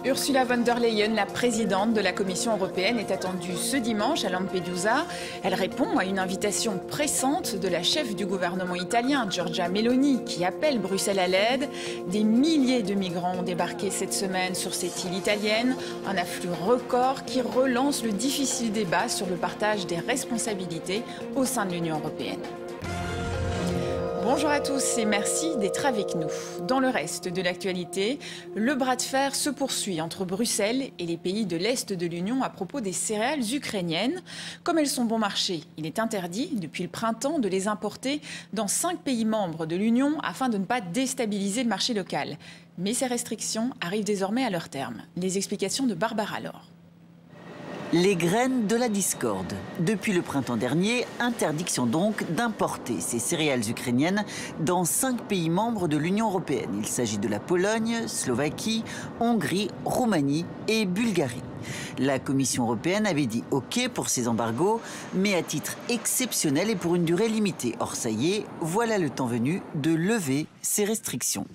Ursula von der Leyen, la présidente de la Commission européenne, est attendue ce dimanche à Lampedusa. Elle répond à une invitation pressante de la chef du gouvernement italien, Giorgia Meloni, qui appelle Bruxelles à l'aide. Des milliers de migrants ont débarqué cette semaine sur cette île italienne. Un afflux record qui relance le difficile débat sur le partage des responsabilités au sein de l'Union européenne. Bonjour à tous et merci d'être avec nous. Dans le reste de l'actualité, le bras de fer se poursuit entre Bruxelles et les pays de l'Est de l'Union à propos des céréales ukrainiennes. Comme elles sont bon marché, il est interdit depuis le printemps de les importer dans 5 pays membres de l'Union afin de ne pas déstabiliser le marché local. Mais ces restrictions arrivent désormais à leur terme. Les explications de Barbara Laure. Les graines de la discorde. Depuis le printemps dernier, interdiction donc d'importer ces céréales ukrainiennes dans 5 pays membres de l'Union européenne. Il s'agit de la Pologne, Slovaquie, Hongrie, Roumanie et Bulgarie. La Commission européenne avait dit OK pour ces embargos, mais à titre exceptionnel et pour une durée limitée. Or, ça y est, voilà le temps venu de lever ces restrictions.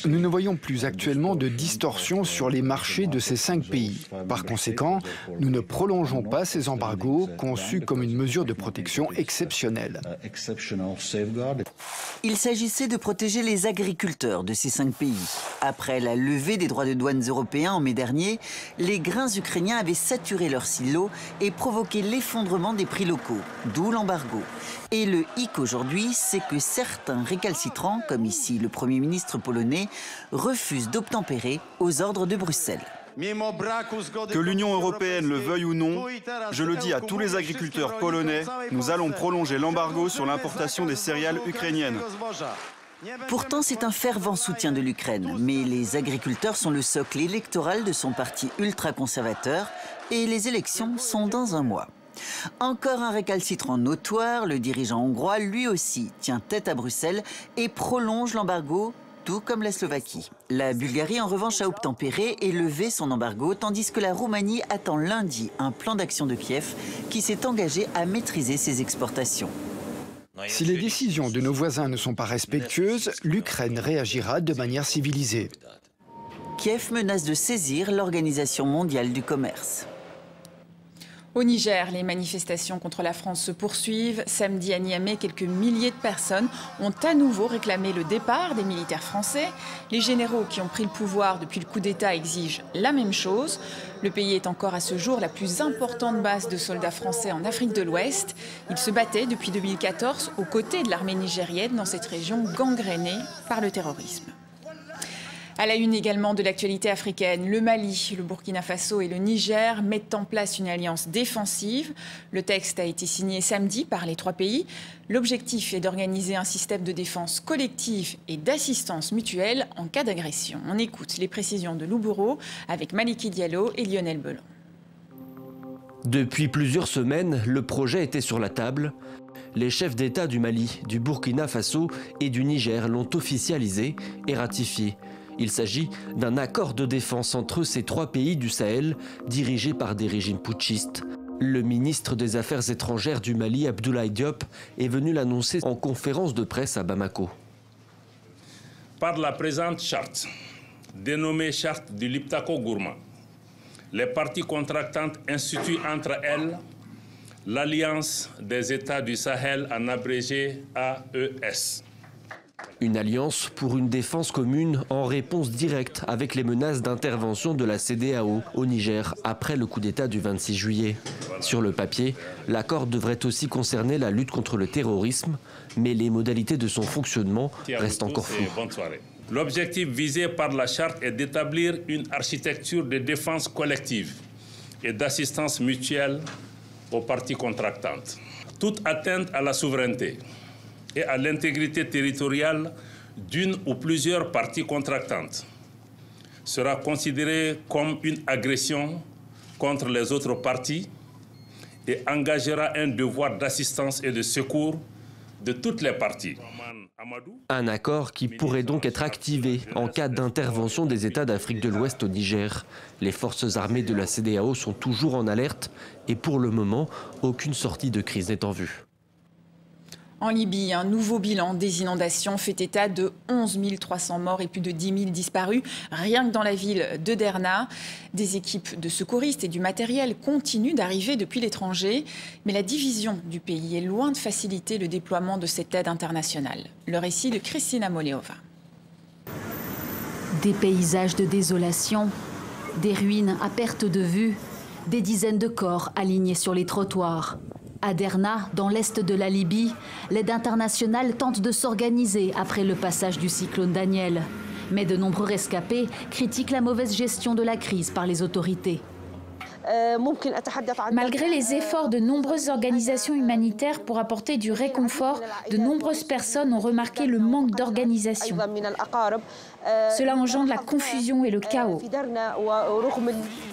Nous ne voyons plus actuellement de distorsion sur les marchés de ces 5 pays. Par conséquent, nous ne prolongeons pas ces embargos conçus comme une mesure de protection exceptionnelle. Il s'agissait de protéger les agriculteurs de ces 5 pays. Après la levée des droits de douane européens en mai dernier, les grains ukrainiens avaient saturé leurs silos et provoqué l'effondrement des prix locaux, d'où l'embargo. Et le hic aujourd'hui, c'est que certains récalcitrants, comme ici le Premier ministre polonais, refusent d'obtempérer aux ordres de Bruxelles. Que l'Union européenne le veuille ou non, je le dis à tous les agriculteurs polonais, nous allons prolonger l'embargo sur l'importation des céréales ukrainiennes. Pourtant, c'est un fervent soutien de l'Ukraine, mais les agriculteurs sont le socle électoral de son parti ultra-conservateur et les élections sont dans un mois. Encore un récalcitrant notoire, le dirigeant hongrois, lui aussi, tient tête à Bruxelles et prolonge l'embargo, tout comme la Slovaquie. La Bulgarie, en revanche, a obtempéré et levé son embargo, tandis que la Roumanie attend lundi un plan d'action de Kiev qui s'est engagé à maîtriser ses exportations. Si les décisions de nos voisins ne sont pas respectueuses, l'Ukraine réagira de manière civilisée. Kiev menace de saisir l'Organisation mondiale du commerce. Au Niger, les manifestations contre la France se poursuivent. Samedi à Niamey, quelques milliers de personnes ont à nouveau réclamé le départ des militaires français. Les généraux qui ont pris le pouvoir depuis le coup d'État exigent la même chose. Le pays est encore à ce jour la plus importante base de soldats français en Afrique de l'Ouest. Ils se battaient depuis 2014 aux côtés de l'armée nigérienne dans cette région gangrénée par le terrorisme. À la une également de l'actualité africaine, le Mali, le Burkina Faso et le Niger mettent en place une alliance défensive. Le texte a été signé samedi par les 3 pays. L'objectif est d'organiser un système de défense collective et d'assistance mutuelle en cas d'agression. On écoute les précisions de Loubouro avec Maliki Diallo et Lionel Belon. Depuis plusieurs semaines, le projet était sur la table. Les chefs d'État du Mali, du Burkina Faso et du Niger l'ont officialisé et ratifié. Il s'agit d'un accord de défense entre ces 3 pays du Sahel, dirigés par des régimes putschistes. Le ministre des Affaires étrangères du Mali, Abdoulaye Diop, est venu l'annoncer en conférence de presse à Bamako. Par la présente charte, dénommée charte du Liptako-Gourma, les parties contractantes instituent entre elles l'Alliance des États du Sahel, en abrégé AES. Une alliance pour une défense commune en réponse directe avec les menaces d'intervention de la CEDEAO au Niger après le coup d'État du 26 juillet. Sur le papier, l'accord devrait aussi concerner la lutte contre le terrorisme, mais les modalités de son fonctionnement restent encore floues. L'objectif visé par la charte est d'établir une architecture de défense collective et d'assistance mutuelle aux parties contractantes. Toute atteinte à la souveraineté et à l'intégrité territoriale d'une ou plusieurs parties contractantes sera considérée comme une agression contre les autres parties et engagera un devoir d'assistance et de secours de toutes les parties. Un accord qui pourrait donc être activé en cas d'intervention des États d'Afrique de l'Ouest au Niger. Les forces armées de la CEDEAO sont toujours en alerte et pour le moment, aucune sortie de crise n'est en vue. En Libye, un nouveau bilan des inondations fait état de 11 300 morts et plus de 10 000 disparus, rien que dans la ville de Derna. Des équipes de secouristes et du matériel continuent d'arriver depuis l'étranger, mais la division du pays est loin de faciliter le déploiement de cette aide internationale. Le récit de Kristina Moleova. Des paysages de désolation, des ruines à perte de vue, des dizaines de corps alignés sur les trottoirs. À Derna, dans l'est de la Libye, l'aide internationale tente de s'organiser après le passage du cyclone Daniel. Mais de nombreux rescapés critiquent la mauvaise gestion de la crise par les autorités. Malgré les efforts de nombreuses organisations humanitaires pour apporter du réconfort, de nombreuses personnes ont remarqué le manque d'organisation. Cela engendre la confusion et le chaos.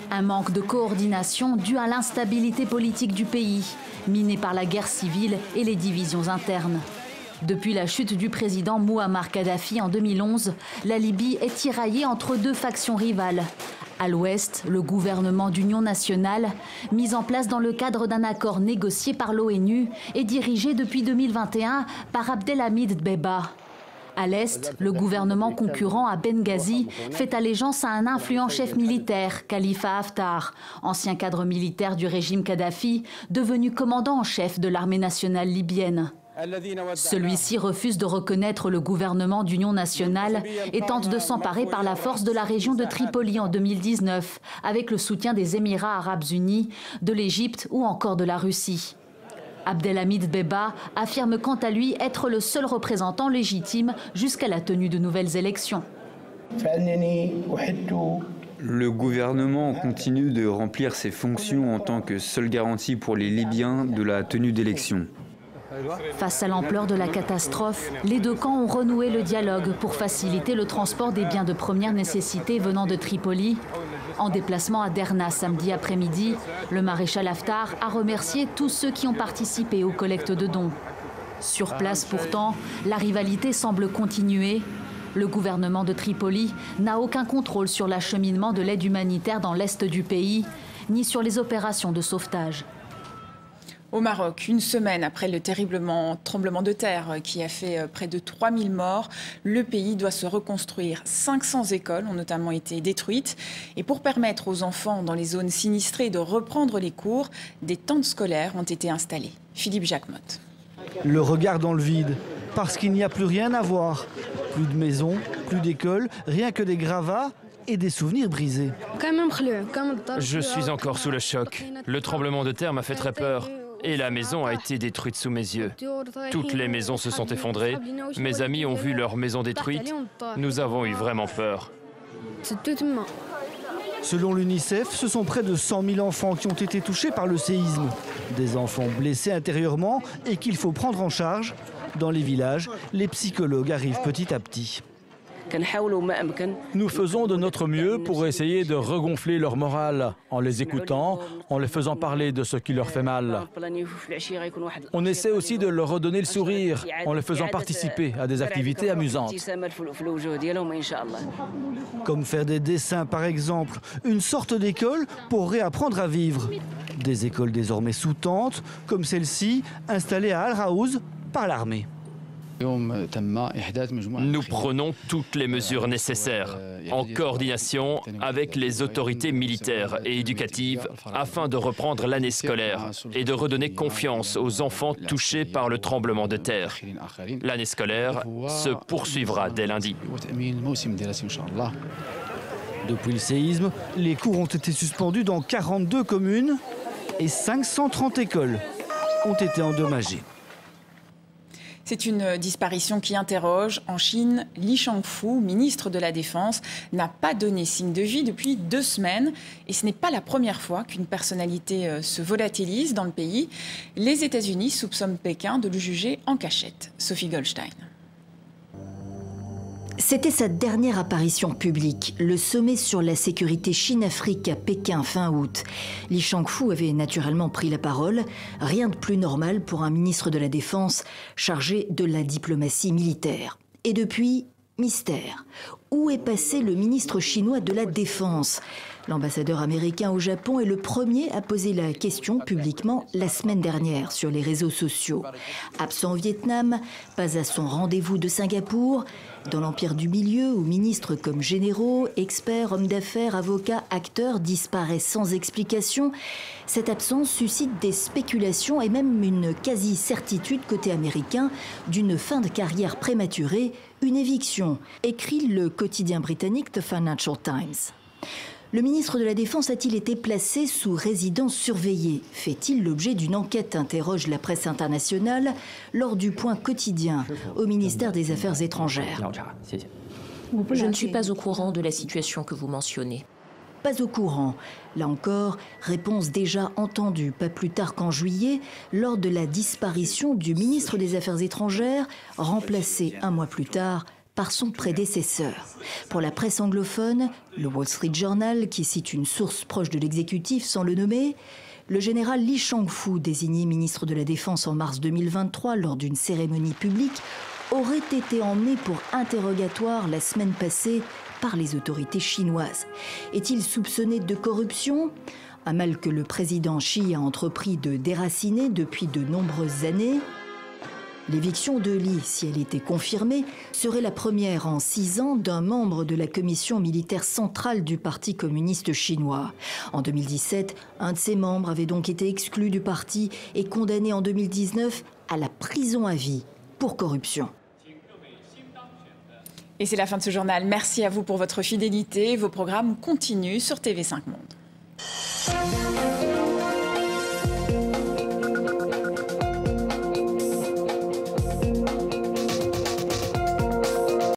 Un manque de coordination dû à l'instabilité politique du pays, miné par la guerre civile et les divisions internes. Depuis la chute du président Mouammar Kadhafi en 2011, la Libye est tiraillée entre deux factions rivales. À l'ouest, le gouvernement d'union nationale, mis en place dans le cadre d'un accord négocié par l'ONU et dirigé depuis 2021 par Abdelhamid Dbeiba. À l'est, le gouvernement concurrent à Benghazi fait allégeance à un influent chef militaire, Khalifa Haftar, ancien cadre militaire du régime Kadhafi, devenu commandant en chef de l'armée nationale libyenne. Celui-ci refuse de reconnaître le gouvernement d'union nationale et tente de s'emparer par la force de la région de Tripoli en 2019, avec le soutien des Émirats arabes unis, de l'Égypte ou encore de la Russie. Abdelhamid Dbeiba affirme quant à lui être le seul représentant légitime jusqu'à la tenue de nouvelles élections. Le gouvernement continue de remplir ses fonctions en tant que seule garantie pour les Libyens de la tenue d'élections. Face à l'ampleur de la catastrophe, les deux camps ont renoué le dialogue pour faciliter le transport des biens de première nécessité venant de Tripoli. En déplacement à Derna samedi après-midi, le maréchal Haftar a remercié tous ceux qui ont participé aux collectes de dons. Sur place pourtant, la rivalité semble continuer. Le gouvernement de Tripoli n'a aucun contrôle sur l'acheminement de l'aide humanitaire dans l'est du pays, ni sur les opérations de sauvetage. Au Maroc, une semaine après le terrible tremblement de terre qui a fait près de 3000 morts, le pays doit se reconstruire. 500 écoles ont notamment été détruites. Et pour permettre aux enfants dans les zones sinistrées de reprendre les cours, des tentes scolaires ont été installées. Philippe Jacquemotte. Le regard dans le vide, parce qu'il n'y a plus rien à voir. Plus de maisons, plus d'écoles, rien que des gravats et des souvenirs brisés. Je suis encore sous le choc. Le tremblement de terre m'a fait très peur. Et la maison a été détruite sous mes yeux. Toutes les maisons se sont effondrées. Mes amis ont vu leur maison détruite. Nous avons eu vraiment peur. Selon l'UNICEF, ce sont près de 100 000 enfants qui ont été touchés par le séisme. Des enfants blessés intérieurement et qu'il faut prendre en charge. Dans les villages, les psychologues arrivent petit à petit. Nous faisons de notre mieux pour essayer de regonfler leur morale, en les écoutant, en les faisant parler de ce qui leur fait mal. On essaie aussi de leur redonner le sourire, en les faisant participer à des activités amusantes. Comme faire des dessins par exemple, une sorte d'école pour réapprendre à vivre. Des écoles désormais sous tente, comme celle-ci, installée à Al-Raouz par l'armée. Nous prenons toutes les mesures nécessaires, en coordination avec les autorités militaires et éducatives, afin de reprendre l'année scolaire et de redonner confiance aux enfants touchés par le tremblement de terre. L'année scolaire se poursuivra dès lundi. Depuis le séisme, les cours ont été suspendus dans 42 communes et 530 écoles ont été endommagées. C'est une disparition qui interroge. En Chine, Li Shangfu, ministre de la Défense, n'a pas donné signe de vie depuis 2 semaines. Et ce n'est pas la première fois qu'une personnalité se volatilise dans le pays. Les États-Unis soupçonnent Pékin de le juger en cachette. Sophie Goldstein. C'était sa dernière apparition publique, le sommet sur la sécurité Chine-Afrique à Pékin fin août. Li Shangfu avait naturellement pris la parole. Rien de plus normal pour un ministre de la Défense chargé de la diplomatie militaire. Et depuis, mystère. Où est passé le ministre chinois de la Défense ? L'ambassadeur américain au Japon est le premier à poser la question publiquement la semaine dernière sur les réseaux sociaux. Absent au Vietnam, pas à son rendez-vous de Singapour. Dans l'empire du milieu, où ministres comme généraux, experts, hommes d'affaires, avocats, acteurs disparaissent sans explication, cette absence suscite des spéculations et même une quasi-certitude côté américain d'une fin de carrière prématurée, une éviction, écrit le quotidien britannique The Financial Times. Le ministre de la Défense a-t-il été placé sous résidence surveillée? Fait-il l'objet d'une enquête, interroge la presse internationale lors du point quotidien au ministère des Affaires étrangères. Je ne suis pas au courant de la situation que vous mentionnez. Pas au courant. Là encore, réponse déjà entendue pas plus tard qu'en juillet, lors de la disparition du ministre des Affaires étrangères, remplacé un mois plus tard par son prédécesseur. Pour la presse anglophone, le Wall Street Journal, qui cite une source proche de l'exécutif sans le nommer, le général Li Shangfu, désigné ministre de la Défense en mars 2023 lors d'une cérémonie publique, aurait été emmené pour interrogatoire la semaine passée par les autorités chinoises. Est-il soupçonné de corruption ? Un mal que le président Xi a entrepris de déraciner depuis de nombreuses années. L'éviction de Li, si elle était confirmée, serait la première en 6 ans d'un membre de la commission militaire centrale du Parti communiste chinois. En 2017, un de ses membres avait donc été exclu du parti et condamné en 2019 à la prison à vie pour corruption. Et c'est la fin de ce journal. Merci à vous pour votre fidélité. Vos programmes continuent sur TV5 Monde.